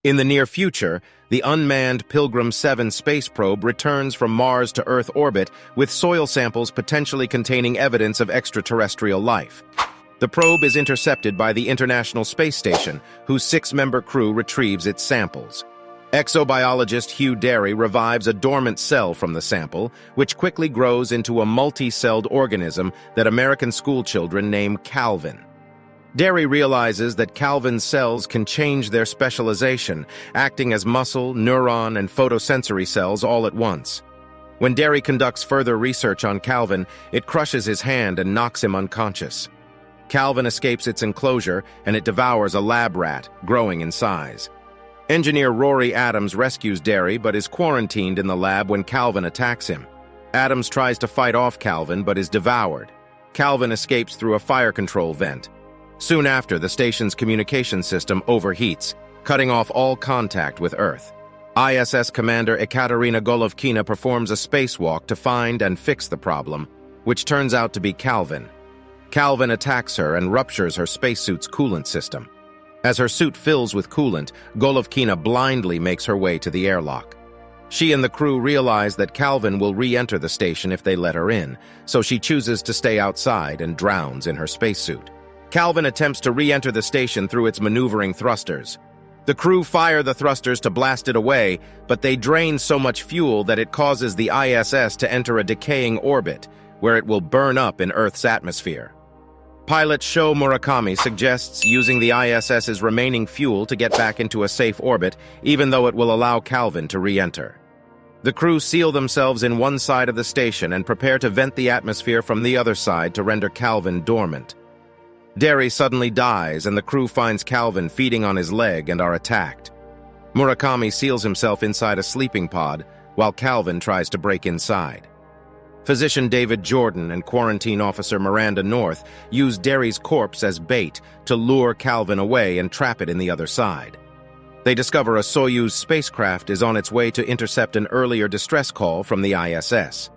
In the near future, the unmanned Pilgrim 7 space probe returns from Mars to Earth orbit with soil samples potentially containing evidence of extraterrestrial life. The probe is intercepted by the International Space Station, whose 6-member crew retrieves its samples. Exobiologist Hugh Derry revives a dormant cell from the sample, which quickly grows into a multi-celled organism that American schoolchildren name Calvin. Derry realizes that Calvin's cells can change their specialization, acting as muscle, neuron, and photosensory cells all at once. When Derry conducts further research on Calvin, it crushes his hand and knocks him unconscious. Calvin escapes its enclosure, and it devours a lab rat, growing in size. Engineer Rory Adams rescues Derry but is quarantined in the lab when Calvin attacks him. Adams tries to fight off Calvin but is devoured. Calvin escapes through a fire control vent. Soon after, the station's communication system overheats, cutting off all contact with Earth. ISS Commander Ekaterina Golovkina performs a spacewalk to find and fix the problem, which turns out to be Calvin. Calvin attacks her and ruptures her spacesuit's coolant system. As her suit fills with coolant, Golovkina blindly makes her way to the airlock. She and the crew realize that Calvin will re-enter the station if they let her in, so she chooses to stay outside and drowns in her spacesuit. Calvin attempts to re-enter the station through its maneuvering thrusters. The crew fire the thrusters to blast it away, but they drain so much fuel that it causes the ISS to enter a decaying orbit, where it will burn up in Earth's atmosphere. Pilot Sho Murakami suggests using the ISS's remaining fuel to get back into a safe orbit, even though it will allow Calvin to re-enter. The crew seal themselves in one side of the station and prepare to vent the atmosphere from the other side to render Calvin dormant. Derry suddenly dies, and the crew finds Calvin feeding on his leg and are attacked. Murakami seals himself inside a sleeping pod, while Calvin tries to break inside. Physician David Jordan and quarantine officer Miranda North use Derry's corpse as bait to lure Calvin away and trap it in the other side. They discover a Soyuz spacecraft is on its way to intercept an earlier distress call from the ISS.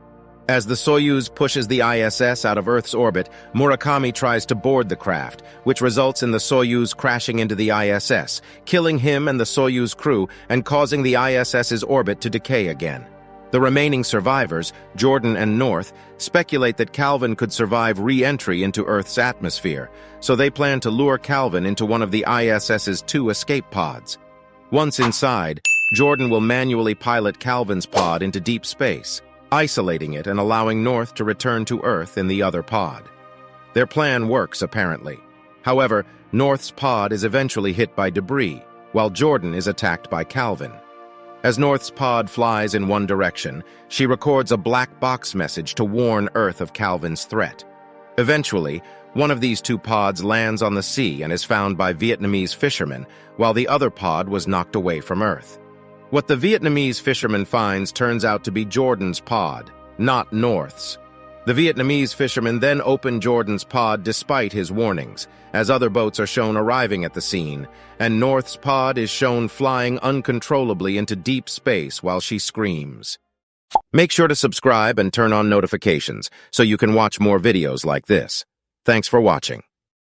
As the Soyuz pushes the ISS out of Earth's orbit, Murakami tries to board the craft, which results in the Soyuz crashing into the ISS, killing him and the Soyuz crew and causing the ISS's orbit to decay again. The remaining survivors, Jordan and North, speculate that Calvin could survive re-entry into Earth's atmosphere, so they plan to lure Calvin into one of the ISS's 2 escape pods. Once inside, Jordan will manually pilot Calvin's pod into deep space, isolating it and allowing North to return to Earth in the other pod. Their plan works, apparently. However, North's pod is eventually hit by debris, while Jordan is attacked by Calvin. As North's pod flies in one direction, she records a black box message to warn Earth of Calvin's threat. Eventually, one of these 2 pods lands on the sea and is found by Vietnamese fishermen, while the other pod was knocked away from Earth. What the Vietnamese fisherman finds turns out to be Jordan's pod, not North's. The Vietnamese fishermen then open Jordan's pod despite his warnings, as other boats are shown arriving at the scene, and North's pod is shown flying uncontrollably into deep space while she screams. Make sure to subscribe and turn on notifications so you can watch more videos like this. Thanks for watching.